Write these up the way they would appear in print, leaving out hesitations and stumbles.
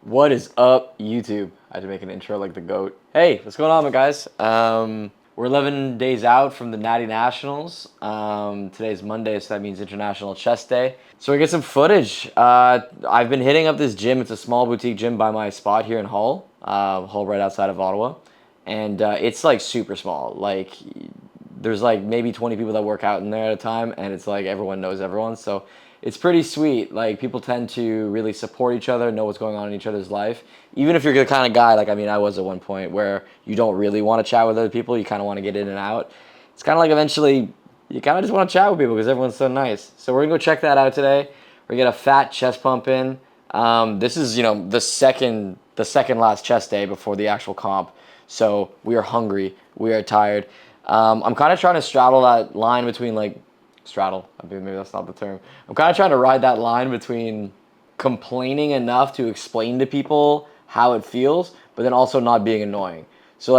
What is up, YouTube? I had to make an intro like the GOAT. Hey, what's going on, my guys? We're 11 days out from the Natty Nationals. Today's Monday, so that means International Chest Day. So we get some footage. I've been hitting up this gym. It's a small boutique gym by my spot here in Hull. Hull right outside of Ottawa. And it's like super small. Like there's like maybe 20 people that work out in there at a time, and it's like everyone knows everyone. So it's pretty sweet. Like people tend to really support each other, know what's going on in each other's life. Even if you're the kind of guy, like I was at one point where you don't really want to chat with other people, you kind of want to get in and out. It's kind of like eventually you kind of just want to chat with people because everyone's so nice. So we're gonna go check that out today. We're gonna get a fat chest pump in. This is the second last chest day before the actual comp. So we are hungry. We are tired. I'm kind of trying to straddle that line between straddle. I mean, maybe that's not the term. I'm kind of trying to ride that line between complaining enough to explain to people how it feels, but then also not being annoying. So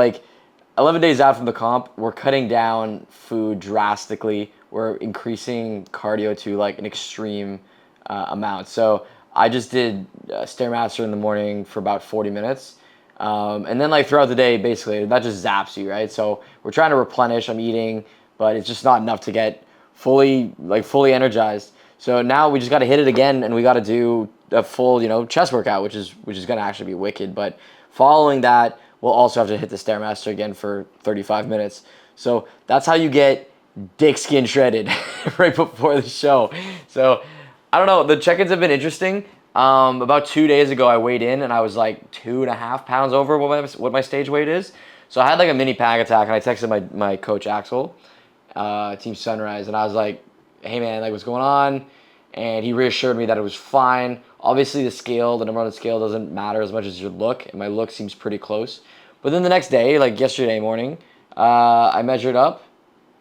11 days out from the comp, we're cutting down food drastically. We're increasing cardio to an extreme amount. So I just did Stairmaster in the morning for about 40 minutes. And then throughout the day, basically, that just zaps you, right? So we're trying to replenish. I'm eating, but it's just not enough to get fully energized. So now we just got to hit it again, and we got to do a full chest workout, which is going to actually be wicked. But following that, we'll also have to hit the Stairmaster again for 35 minutes. So that's how you get dick skin shredded right before the show. So I don't know. The check-ins have been interesting. About 2 days ago, I weighed in, and I was 2.5 pounds over what my stage weight is. So I had a mini panic attack, and I texted my coach Axel, Team Sunrise, and I was like, hey man, what's going on? And he reassured me that it was fine. Obviously the number on the scale doesn't matter as much as your look, and my look seems pretty close. But then the next day, yesterday morning, I measured up,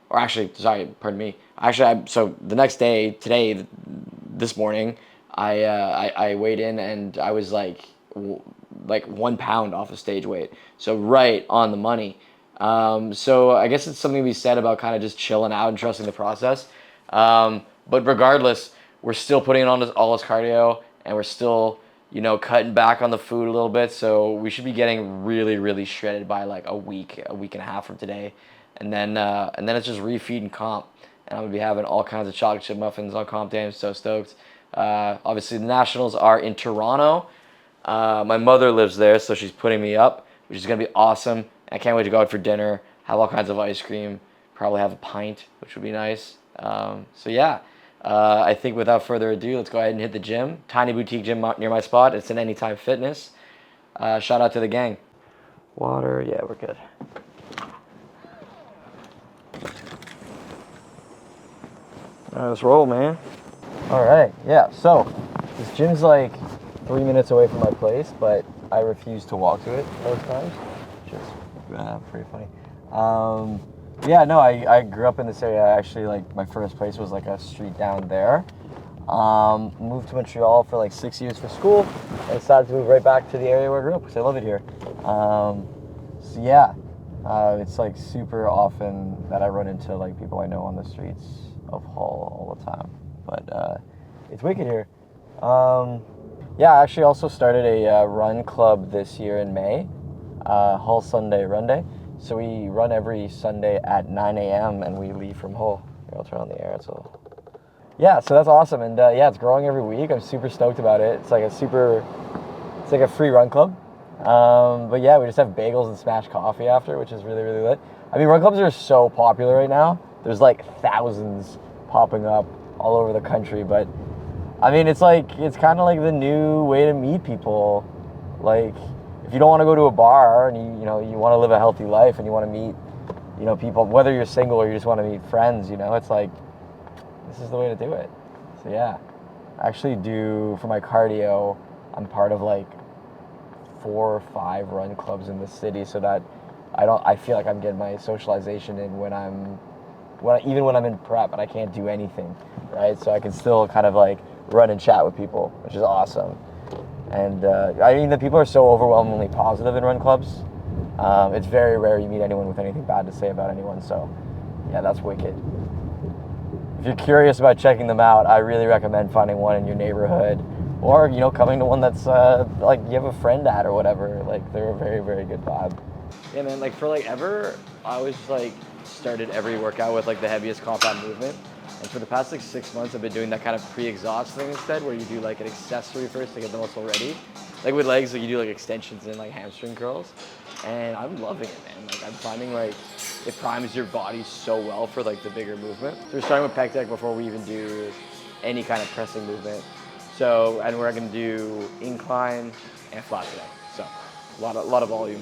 or actually, sorry, pardon me. So the next day, today, this morning, I weighed in, and I was like 1 pound off of stage weight. So right on the money. So I guess it's something to be said about kind of just chilling out and trusting the process. But regardless, we're still putting on all this cardio, and we're still, cutting back on the food a little bit. So we should be getting really, really shredded by a week and a half from today. And then it's just refeed and comp. And I'm going to be having all kinds of chocolate chip muffins on comp day. I'm so stoked. Obviously the Nationals are in Toronto. My mother lives there, so she's putting me up, which is going to be awesome. I can't wait to go out for dinner, have all kinds of ice cream, probably have a pint, which would be nice. So yeah, I think without further ado, let's go ahead and hit the gym. Tiny boutique gym near my spot. It's an Anytime Fitness. Shout out to the gang. Water, yeah, we're good. All right, let's roll, man. All right, yeah, so this gym's 3 minutes away from my place, but I refuse to walk to it most times, which is pretty funny. Yeah, no, I grew up in this area. Actually, my first place was a street down there. Moved to Montreal for 6 years for school, and decided to move right back to the area where I grew up because I love it here. So yeah, it's super often that I run into people I know on the streets of Hull all the time. But it's wicked here. Yeah, I actually also started a run club this year in May, Hull Sunday Run Day. So we run every Sunday at 9 a.m. and we leave from Hull. Here, I'll turn on the air. Yeah, so that's awesome. And yeah, it's growing every week. I'm super stoked about it. It's a free run club. But yeah, we just have bagels and smashed coffee after, which is really, really lit. I mean, run clubs are so popular right now. There's thousands popping up all over the country. But I mean, it's kind of the new way to meet people. If you don't want to go to a bar and you want to live a healthy life and you want to meet, people, whether you're single or you just want to meet friends, it's this is the way to do it. So yeah, I actually do, for my cardio, I'm part of 4 or 5 run clubs in the city, so that I feel like I'm getting my socialization in even when I'm in prep and I can't do anything, right? So I can still kind of run and chat with people, which is awesome. And I mean, the people are so overwhelmingly positive in run clubs. It's very rare you meet anyone with anything bad to say about anyone. So yeah, that's wicked. If you're curious about checking them out, I really recommend finding one in your neighborhood or you know, coming to one that's like you have a friend at or whatever. Like they're a very, very good vibe. Yeah, man. Like for like ever, I always like started every workout with like the heaviest compound movement. And for the past like 6 months, I've been doing that kind of pre-exhaust thing instead, where you do like an accessory first to get the muscle ready. Like with legs, like you do like extensions and like hamstring curls. And I'm loving it, man. Like I'm finding like it primes your body so well for like the bigger movement. So we're starting with pec deck before we even do any kind of pressing movement. So, and we're gonna do incline and flat today. So a lot of volume.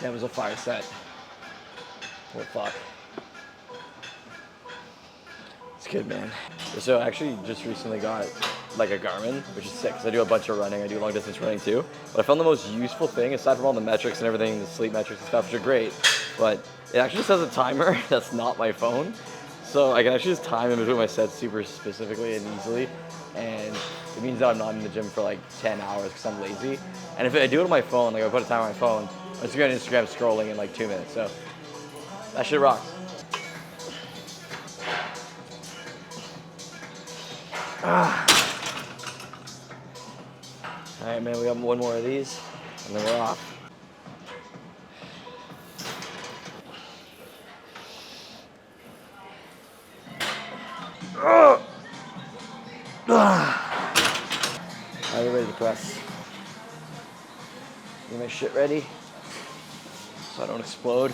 That was a fire set. What fuck? It's good, man. So I actually just recently got like a Garmin, which is sick, because I do a bunch of running. I do long distance running too. But I found the most useful thing, aside from all the metrics and everything, the sleep metrics and stuff, which are great, but it actually just has a timer that's not my phone. So I can actually just time in between my sets super specifically and easily. And it means that I'm not in the gym for like 10 hours because I'm lazy. And if I do it on my phone, like I put a timer on my phone, I'm just going to Instagram scrolling in like 2 minutes. So that shit rocks. All right, man, we got one more of these, and then we're off. Are you ready to press? Get my shit ready so I don't explode.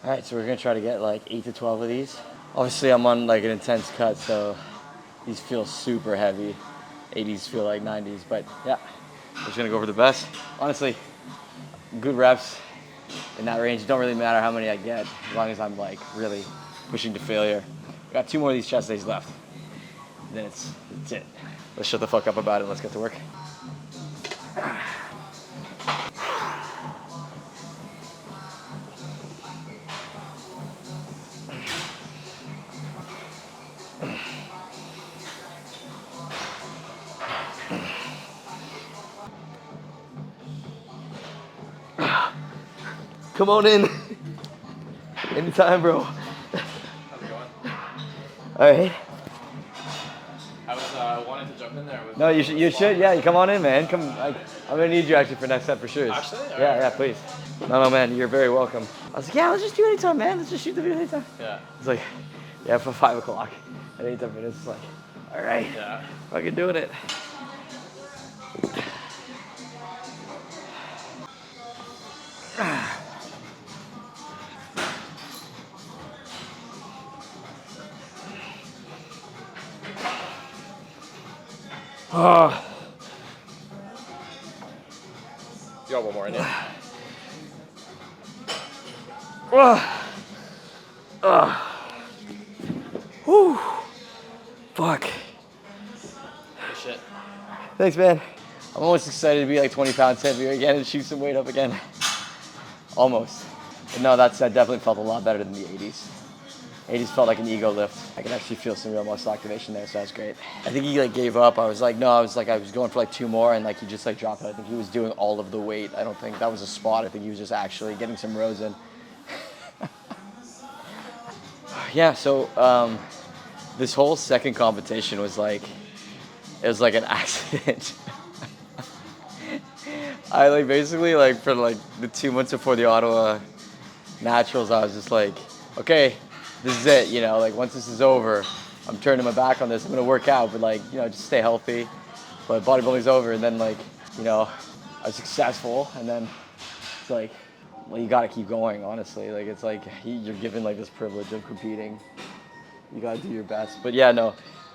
All right, so we're gonna try to get like 8 to 12 of these. Obviously I'm on like an intense cut, so these feel super heavy. 80s feel like 90s, but yeah, we're just gonna go for the best. Honestly, good reps in that range. It don't really matter how many I get, as long as I'm like really pushing to failure. We got 2 more of these chest days left. Then it's it. Let's shut the fuck up about it. Let's get to work. Come on in. Anytime, bro. How's it going? All right. I was wanting to jump in there. With No, you should. Yeah, you come on in, man. Come. I'm gonna need you actually for next set for sure. Actually? Yeah, please. No, man, you're very welcome. I was like, yeah, let's just do it anytime, man. Let's just shoot the video anytime. Yeah. It's like, yeah, for 5 o'clock at 8 minutes. It's like, all right. Yeah. Fucking doing it. Oh. You got one more in you? Whew. Fuck. Good shit. Thanks, man. I'm almost excited to be like 20 pounds heavier again and shoot some weight up again. Almost. But no, that definitely felt a lot better than the 80s. 80s felt like an ego lift. I could actually feel some real muscle activation there, so that's great. I think he like gave up. I was going for like 2 more, and like he just like dropped it. I think he was doing all of the weight. I don't think that was a spot. I think he was just actually getting some rows in. Yeah, so this whole second competition was like, it was like an accident. I like basically like for like the 2 months before the Ottawa Naturals, I was just like, okay, this is it, you know, like once this is over, I'm turning my back on this. I'm gonna work out, but like, you know, just stay healthy. But bodybuilding's over, and then like, you know, I was successful, and then it's like, well, you gotta keep going, honestly. Like, it's like, you're given like this privilege of competing. You gotta do your best. But yeah, no,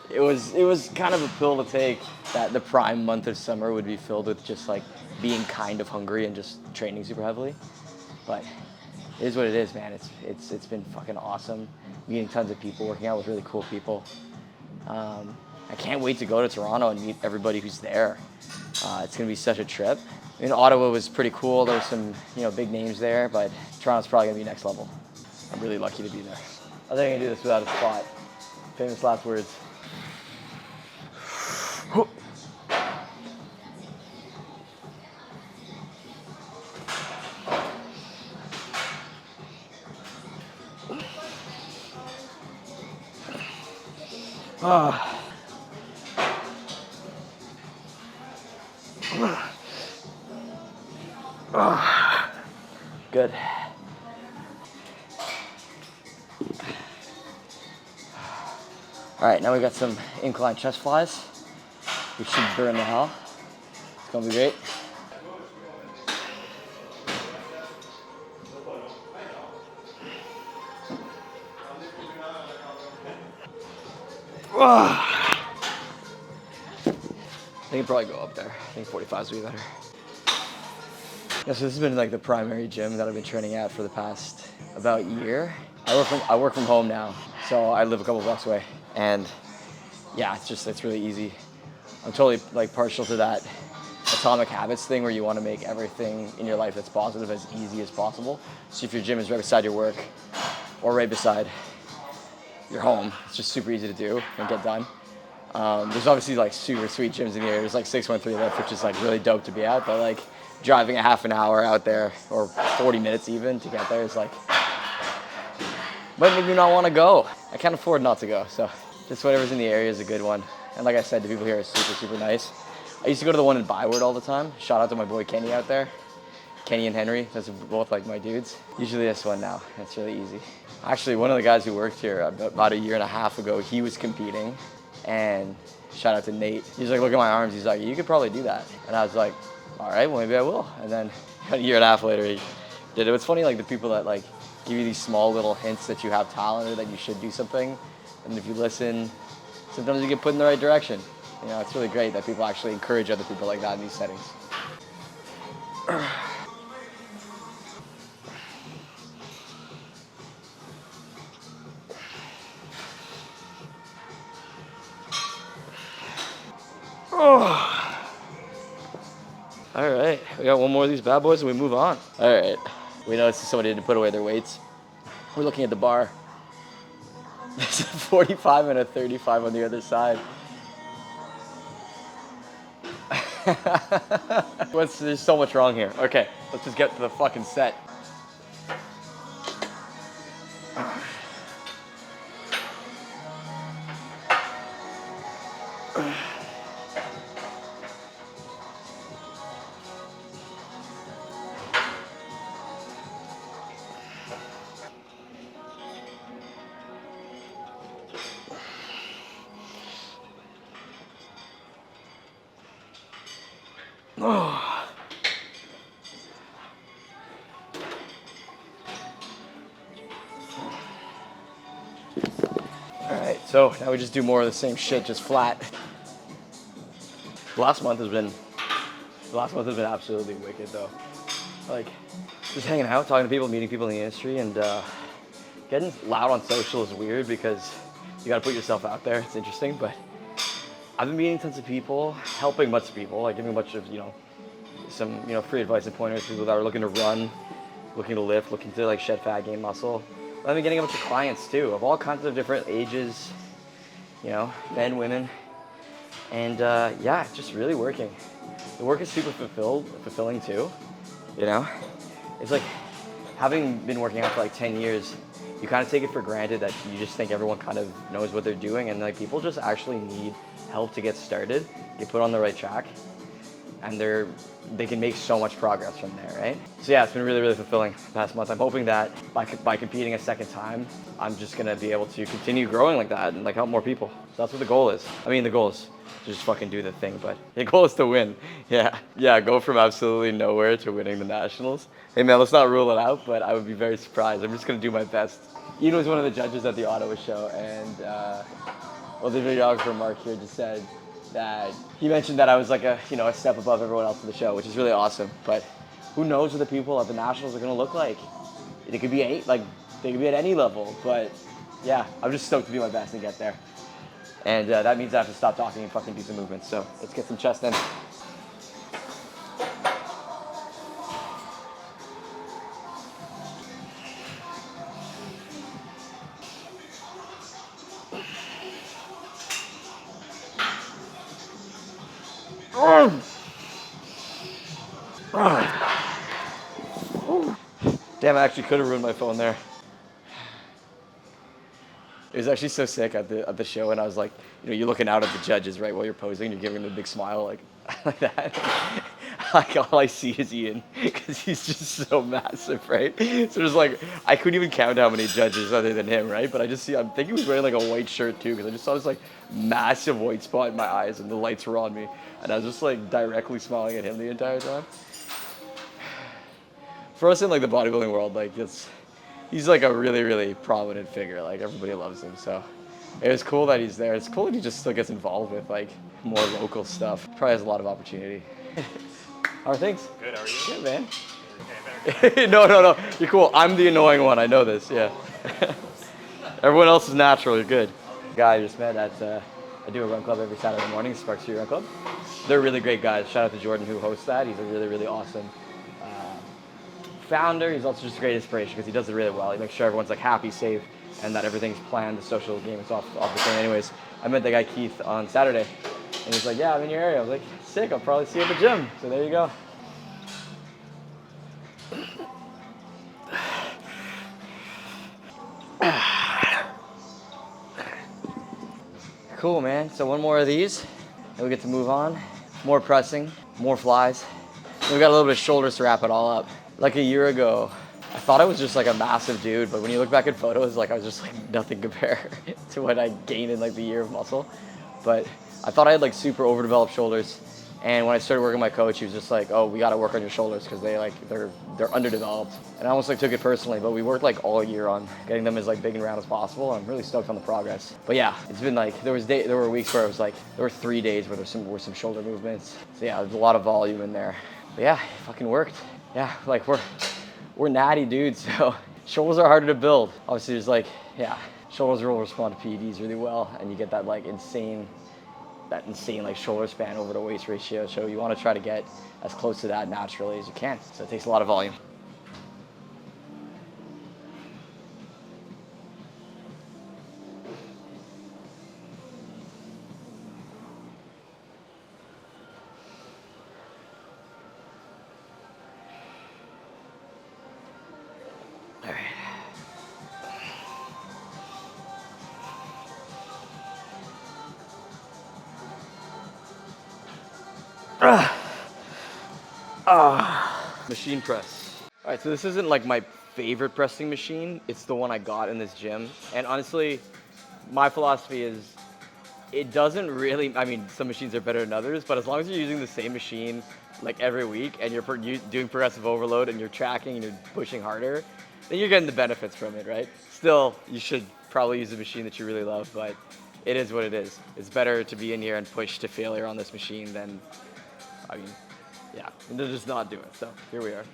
it was kind of a pill to take that the prime month of summer would be filled with just like being kind of hungry and just training super heavily. But it is what it is, man. It's been fucking awesome. Meeting tons of people, working out with really cool people. I can't wait to go to Toronto and meet everybody who's there. It's gonna be such a trip. I mean, Ottawa was pretty cool. There was some, big names there, but Toronto's probably gonna be next level. I'm really lucky to be there. I think I can do this without a spot. Famous last words. Good. All right, now we got some incline chest flies, which should burn the hell. It's gonna be great. I think it'd probably go up there. I think 45s would be better. Yeah, so this has been like the primary gym that I've been training at for the past about year. I work from home now, so I live a couple blocks away, and yeah, it's really easy. I'm totally like partial to that atomic habits thing where you want to make everything in your life that's positive as easy as possible. So if your gym is right beside your work or right beside your home, it's just super easy to do and get done. There's obviously like super sweet gyms in the area. There's like 613 Lift, which is like really dope to be at, but like driving a half an hour out there or 40 minutes even to get there is like, might make me not want to go. I can't afford not to go, so just whatever's in the area is a good one. And like I said, the people here are super, super nice. I used to go to the one in Byward all the time. Shout out to my boy Kenny out there. Kenny and Henry, those are both like my dudes. Usually this one now, it's really easy. Actually, one of the guys who worked here about a year and a half ago, he was competing, and shout out to Nate. He's like, look at my arms. He's like, you could probably do that. And I was like, all right, well, maybe I will. And then a year and a half later, he did it. It's funny, like the people that like give you these small little hints that you have talent or that you should do something. And if you listen, sometimes you get put in the right direction. It's really great that people actually encourage other people like that in these settings. All right, we got one more of these bad boys and we move on. All right, we noticed somebody didn't put away their weights. We're looking at the bar. There's a 45 and a 35 on the other side. There's so much wrong here. Okay, let's just get to the fucking set. Alright, so now we just do more of the same shit, just flat. Last month has been absolutely wicked though. Like, just hanging out, talking to people, meeting people in the industry, and getting loud on social is weird because you gotta put yourself out there. It's interesting, but I've been meeting tons of people, helping a bunch of people, like giving a bunch of, some, free advice and pointers to people that are looking to run, looking to lift, looking to like shed fat, gain muscle. But I've been getting a bunch of clients too, of all kinds of different ages, men, women, and yeah, it's just really working. The work is super fulfilling too, It's like, having been working out for like 10 years, you kind of take it for granted that you just think everyone kind of knows what they're doing, and like people just actually need help to get started, get put on the right track, and they can make so much progress from there, right? So yeah, it's been really, really fulfilling the past month. I'm hoping that by competing a second time, I'm just gonna be able to continue growing like that and like help more people. So that's what the goal is. I mean, the goal is to just fucking do the thing, but the goal is to win. Yeah, go from absolutely nowhere to winning the nationals. Hey man, let's not rule it out, but I would be very surprised. I'm just gonna do my best. Ian was one of the judges at the Ottawa show, and the videographer Mark here just said that he mentioned that I was like a step above everyone else in the show, which is really awesome. But who knows what the people at the nationals are gonna look like? It could be 8, like they could be at any level, but yeah, I'm just stoked to do my best and get there. And that means I have to stop talking and fucking do some movements. So let's get some chest in. Damn, I actually could have ruined my phone there. It was actually so sick at the show, and I was like, you're looking out at the judges, right, while you're posing, you're giving them a big smile, like like that. Like all I see is Ian, because he's just so massive, right? So there's like, I couldn't even count how many judges other than him, right? But I just I'm thinking he was wearing like a white shirt too, because I just saw this like massive white spot in my eyes, and the lights were on me, and I was just like directly smiling at him the entire time. For us in like the bodybuilding world, like he's like a really, really prominent figure. Like everybody loves him. So it was cool that he's there. It's cool that he just still gets involved with like more local stuff. Probably has a lot of opportunity. How are things? Good, how are you? Good, man. Okay, No. You're cool. I'm the annoying one. I know this. Yeah. Everyone else is natural. You're good. Guy I just met at I do a run club every Saturday morning, Spark Street Run Club. They're really great guys. Shout out to Jordan who hosts that. He's a really, really awesome founder. He's also just a great inspiration because he does it really well. He makes sure everyone's like happy, safe, and that everything's planned. The social game is off the thing. Anyways, I met the guy Keith on Saturday, and he's like, "Yeah, I'm in your area." I was like, "Sick. I'll probably see you at the gym." So there you go. Cool, man. So one more of these, and we get to move on. More pressing, more flies. And we got a little bit of shoulders to wrap it all up. Like a year ago, I thought I was just like a massive dude, but when you look back at photos, like I was just like nothing compared to what I gained in like the year of muscle. But I thought I had like super overdeveloped shoulders. And when I started working with my coach, he was just like, "Oh, we got to work on your shoulders because they're underdeveloped." And I almost like took it personally, but we worked like all year on getting them as like big and round as possible. I'm really stoked on the progress. But yeah, it's been like there were weeks where it was like there were 3 days where there were some shoulder movements. So yeah, there's a lot of volume in there. But yeah, it fucking worked. Yeah, like we're natty dudes, so shoulders are harder to build. Obviously, there's like shoulders will respond to PEDs really well, and you get that like insane like shoulder span over to waist ratio. So you want to try to get as close to that naturally as you can. So it takes a lot of volume. All right. Machine press. All right, so this isn't like my favorite pressing machine. It's the one I got in this gym. And honestly, my philosophy is it doesn't really, I mean, some machines are better than others, but as long as you're using the same machine like every week and you're doing progressive overload and you're tracking and you're pushing harder, then you're getting the benefits from it, right? Still, you should probably use a machine that you really love, but it is what it is. It's better to be in here and push to failure on this machine than, I mean, yeah, they're just not doing it. So here we are.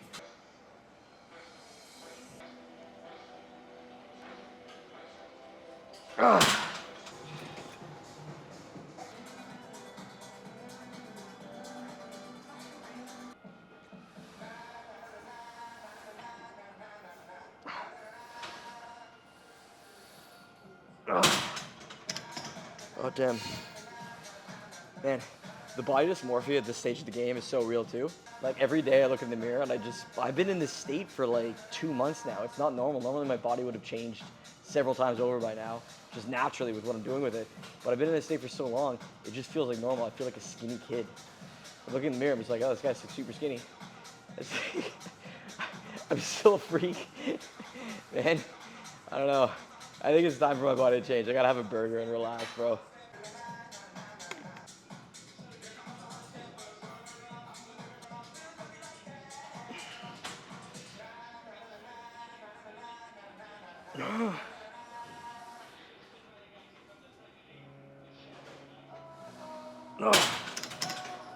Oh, damn. Man, the body dysmorphia at this stage of the game is so real too. Like every day I look in the mirror and I've been in this state for like 2 months now. It's not normal. Normally my body would have changed several times over by now, just naturally with what I'm doing with it. But I've been in this state for so long, it just feels like normal. I feel like a skinny kid. I look in the mirror, I'm just like, oh, this guy's super skinny. I'm still a freak. Man, I don't know. I think it's time for my body to change. I gotta have a burger and relax, bro.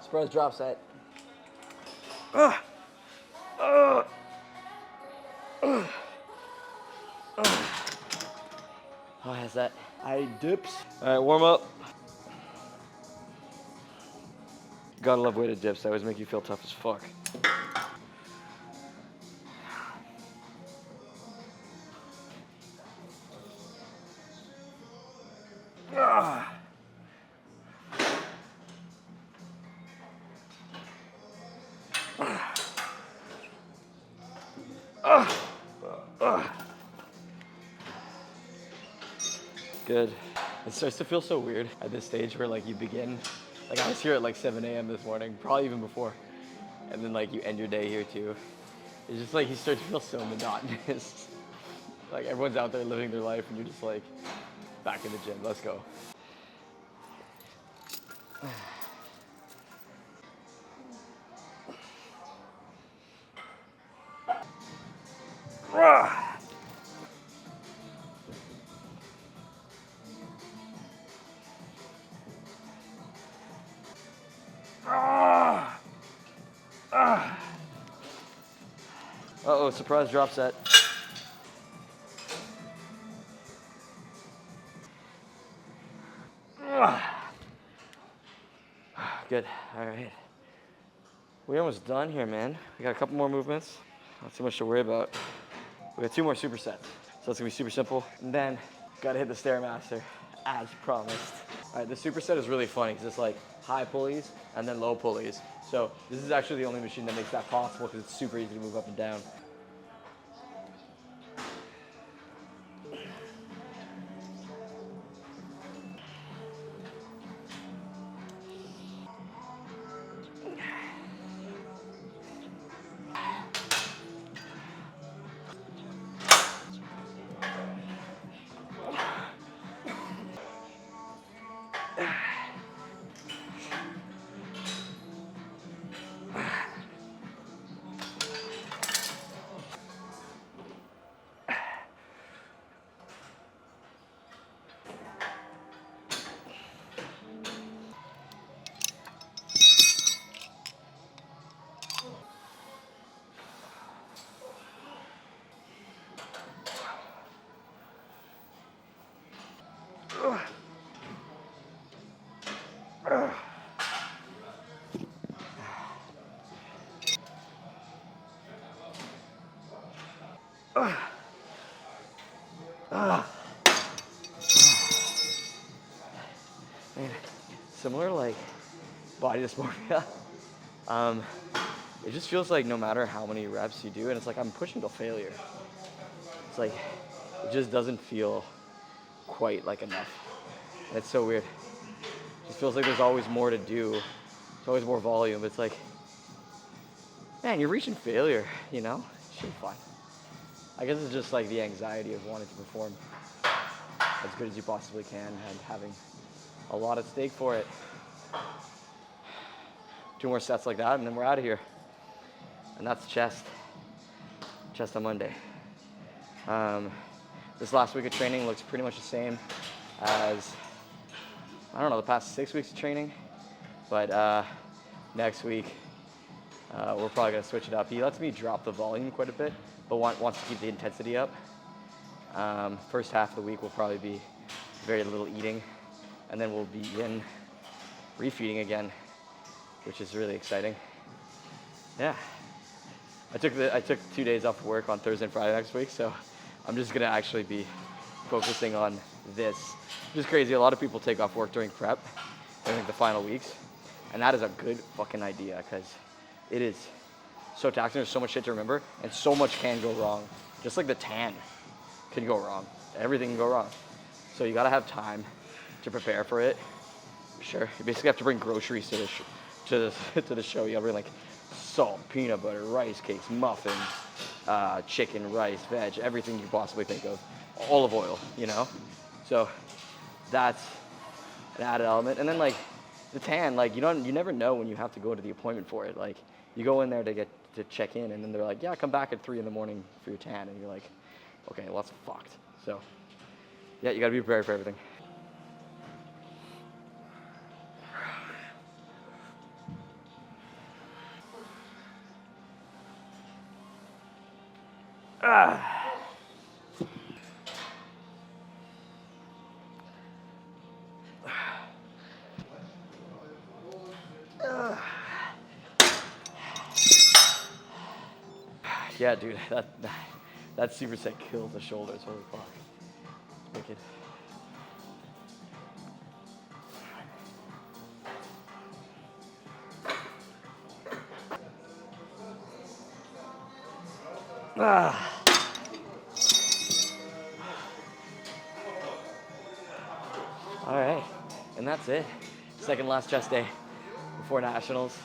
Surprise drop set. set. Dips. All right, warm up. Gotta love weighted dips. They always make you feel tough as fuck. Good. It starts to feel so weird at this stage where like you begin, like I was here at like 7 a.m. this morning, probably even before, and then like you end your day here too. It's just like you start to feel so monotonous. Like everyone's out there living their life and you're just like back in the gym. Let's go. Uh-oh, surprise drop set. Good, all right. We're almost done here, man. We got a couple more movements. Not too much to worry about. We got 2 more supersets. So it's gonna be super simple. And then, gotta hit the Stairmaster, as promised. All right, the superset is really funny because it's like high pulleys and then low pulleys. So this is actually the only machine that makes that possible because it's super easy to move up and down. Man, similar like body dysmorphia. It just feels like no matter how many reps you do, and it's like I'm pushing to failure. It's like it just doesn't feel quite like enough. And it's so weird. It just feels like there's always more to do. There's always more volume. It's like, man, you're reaching failure, you know? It should be fun. I guess it's just like the anxiety of wanting to perform as good as you possibly can and having a lot at stake for it. 2 more sets like that and then we're out of here. And that's chest. Chest on Monday. This last week of training looks pretty much the same as, I don't know, the past 6 weeks of training. But next week, we're probably gonna switch it up. He lets me drop the volume quite a bit, but wants to keep the intensity up. First half of the week will probably be very little eating, and then we'll begin refeeding again, which is really exciting. Yeah. I took 2 days off work on Thursday and Friday next week, so I'm just gonna actually be focusing on this. Which is crazy. A lot of people take off work during prep, during like the final weeks, and that is a good fucking idea because it is so taxing. There's so much shit to remember, and so much can go wrong. Just like the tan can go wrong. Everything can go wrong. So you gotta have time to prepare for it. Sure, you basically have to bring groceries to the show. You gotta bring like salt, peanut butter, rice cakes, muffins, chicken, rice, veg, everything you possibly think of. Olive oil, you know? So that's an added element. And then like the tan, like you never know when you have to go to the appointment for it. Like you go in there to check in and then they're like, yeah, come back at 3 in the morning for your tan. And you're like, okay, well that's fucked. So yeah, you gotta be prepared for everything. yeah, dude, that superset kills the shoulders. Holy fuck. It's wicked. Ah. All right, and that's it. Second last chest day before nationals.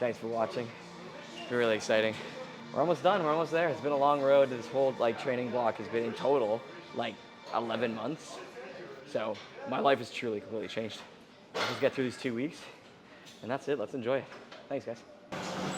Thanks for watching. It's been really exciting. We're almost done. We're almost there. It's been a long road. This whole training block has been in total 11 months. So my life has truly completely changed. Let's just get through these 2 weeks, and that's it. Let's enjoy it. Thanks, guys.